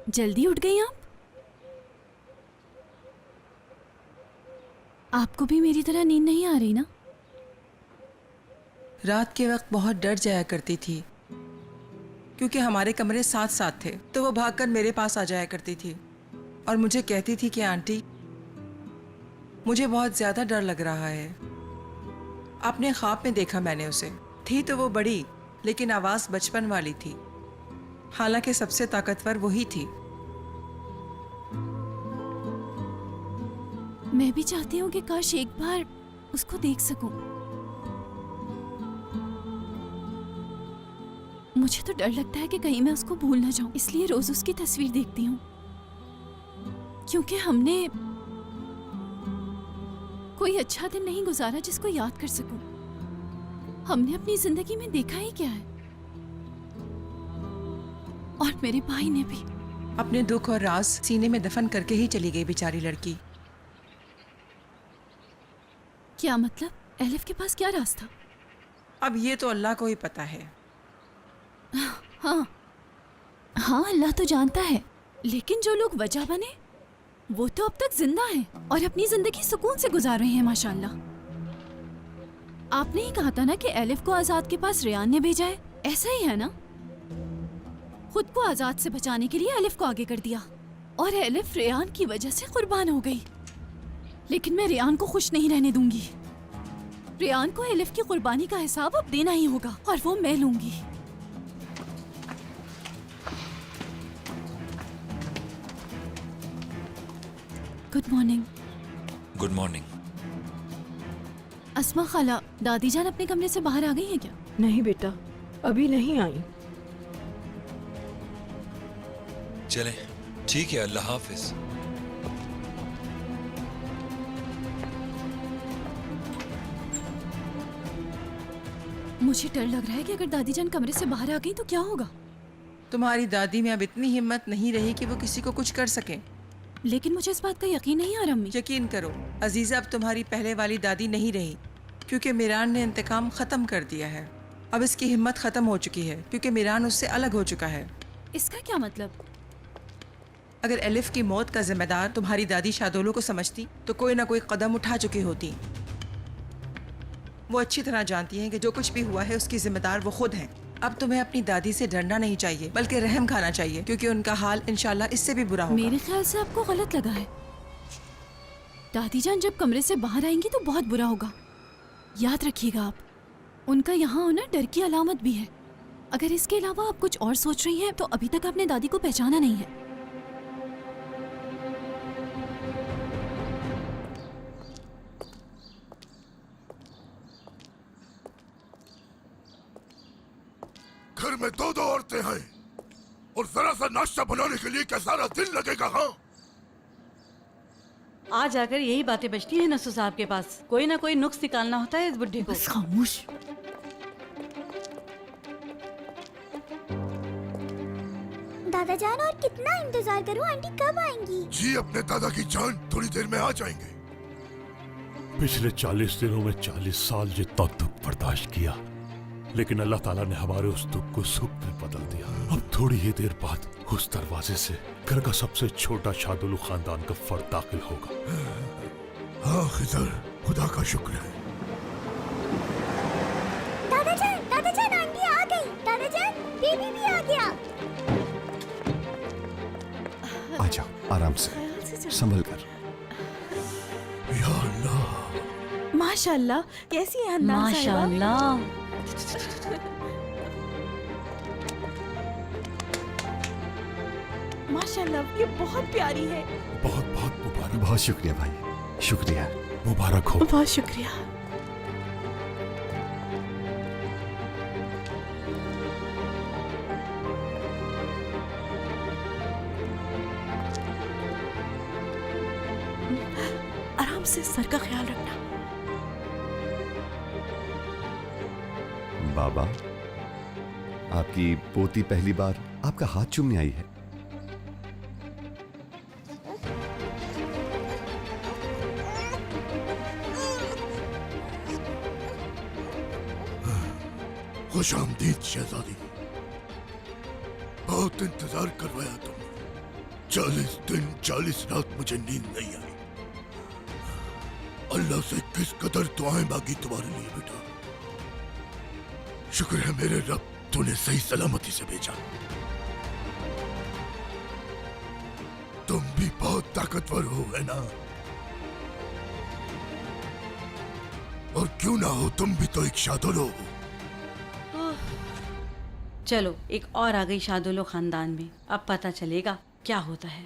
जल्दी उठ गई आप? आपको भी मेरी तरह नींद नहीं आ रही ना? रात के वक्त बहुत डर जाया करती थी क्योंकि हमारे कमरे साथ साथ थे, तो वो भागकर मेरे पास आ जाया करती थी और मुझे कहती थी कि आंटी मुझे बहुत ज्यादा डर लग रहा है। अपने ख्वाब में देखा मैंने उसे। थी तो वो बड़ी, लेकिन आवाज बचपन वाली थी। हालांकि सबसे ताकतवर वही थी। मैं भी चाहती हूँ कि काश एक बार उसको देख सकूं। मुझे तो डर लगता है कि कहीं मैं उसको भूल ना जाऊं, इसलिए रोज उसकी तस्वीर देखती हूँ। क्योंकि हमने कोई अच्छा दिन नहीं गुजारा जिसको याद कर सकूं। हमने अपनी जिंदगी में देखा ही क्या है, और मेरे भाई ने भी। अपने दुख और राज सीने में दफन करके ही चली गई बेचारी लड़की। क्या मतलब? एलिफ के पास क्या राज था? अब ये तो अल्लाह को ही पता है। हाँ हाँ, अल्लाह तो जानता है, लेकिन जो लोग वजह बने वो तो अब तक जिंदा हैं और अपनी जिंदगी सुकून से गुजार रहे हैं माशाल्लाह। आपने ही कहा था ना कि एलिफ को आजाद के पास रेयान ने भेजा है, ऐसा ही है ना? खुद को आजाद से बचाने के लिए एलिफ को आगे कर दिया और एलिफ रेयान की वजह से कुर्बान हो गई। लेकिन मैं रेयान को खुश नहीं रहने दूंगी। रेयान को एलिफ की कुर्बानी का हिसाब अब देना ही होगा और वो मैं लूंगी। Good morning. Good morning. Asma खाला, दादी जान अपने कमरे से बाहर आ गई हैं क्या? नहीं बेटा, अभी नहीं आई। चलें, ठीक है, अल्लाह हाफिज। मुझे डर लग रहा है कि अगर दादी जान कमरे से बाहर आ गई तो क्या होगा? तुम्हारी दादी में अब इतनी हिम्मत नहीं रही कि वो किसी को कुछ कर सके। लेकिन मुझे इस बात का यकीन नहीं आ रहा अम्मी। यकीन करो अजीजा, अब तुम्हारी पहले वाली दादी नहीं रही, क्योंकि मीरान ने इंतकाम खत्म कर दिया है। अब इसकी हिम्मत खत्म हो चुकी है क्योंकि मीरान उससे अलग हो चुका है। इसका क्या मतलब? अगर एलिफ की मौत का जिम्मेदार तुम्हारी दादी शादोलो को समझती तो कोई ना कोई कदम उठा चुकी होती। वो अच्छी तरह जानती हैं कि जो कुछ भी हुआ है उसकी जिम्मेदार वो खुद हैं। अब तुम्हें अपनी दादी से डरना नहीं चाहिए बल्कि रहम खाना चाहिए, क्योंकि उनका हाल इंशाल्लाह इससे भी बुरा होगा। मेरे ख्याल से आपको गलत लगा है। दादी जान जब कमरे से बाहर आएंगी तो बहुत बुरा होगा। याद रखिएगा आप, उनका यहाँ होना डर की अलामत भी है। अगर इसके अलावा आप कुछ और सोच रही हैं तो अभी तक आपने दादी को पहचाना नहीं है। घर में दो दो औरतें हैं और जरा सा नाश्ता बनाने के लिए क्या सारा दिन लगेगा? हाँ, आज आकर यही बातें बचती हैं नसू साहब के पास। कोई ना कोई नुक्स निकालना होता है इस बुढ़े को। बस खामोश। दादा जान, और कितना इंतजार करूं? आंटी कब आएंगी? जी अपने दादा की जान, थोड़ी देर में आ जाएंगे। पिछले 40 दिनों में 40 साल जितना दुख बर्दाश्त किया, लेकिन अल्लाह ताला ने हमारे उस दुख को सुख में बदल दिया। अब थोड़ी ही देर बाद उस दरवाजे से घर का सबसे छोटा शादुलू खानदान का फर्द दाखिल होगा। हाँ खिजर, खुदा का शुक्र है। दादा जान आंटी आ गई। दादा जान, बेबी भी आ गया। आ जाओ, आराम से संभल कर। या अल्लाह, माशाल्लाह, कैसी है हन्नान साहिबा? माशाल्लाह। माशाल्लाह, ये बहुत प्यारी है। बहुत बहुत मुबारक। बहुत शुक्रिया भाई, शुक्रिया। मुबारक हो। बहुत शुक्रिया। आराम से, सर का ख्याल रखना। बाबा, आपकी पोती पहली बार आपका हाथ चूमने आई है। खुश आमदीद शहजादी। बहुत इंतजार करवाया तुमने। 40 दिन 40 रात मुझे नींद नहीं आई। अल्लाह से किस कदर दुआएं मांगी तुम्हारे लिए बेटा। शुक्र है मेरे रब, तूने सही सलामती से भेजा। तुम भी बहुत ताकतवर हो, है ना? और क्यों ना हो, तुम भी तो एक शादुल हो। चलो एक और आ गई शादुलो खानदान में, अब पता चलेगा क्या होता है।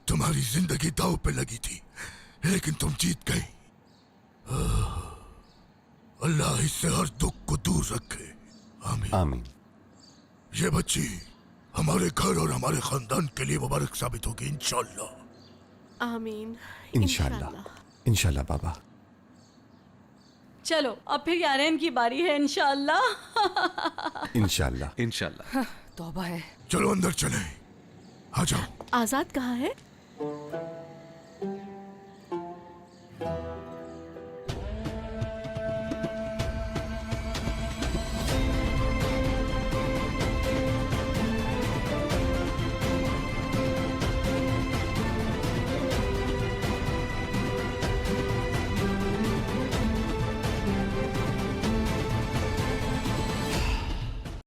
तुम्हारी जिंदगी दांव पे लगी थी, लेकिन तुम जीत गई। अल्लाह इससे हर दुख को दूर रखे। आमीन। आमीन। ये बच्ची हमारे घर और हमारे खानदान के लिए मुबारक साबित होगी इंशाल्लाह। आमीन। इंशाल्लाह इंशाल्लाह बाबा। चलो अब फिर यारेन की बारी है इंशाल्लाह। इंशाल्लाह इंशाल्लाह। तौबा है। चलो अंदर चले, आ जाओ। आजाद कहाँ है?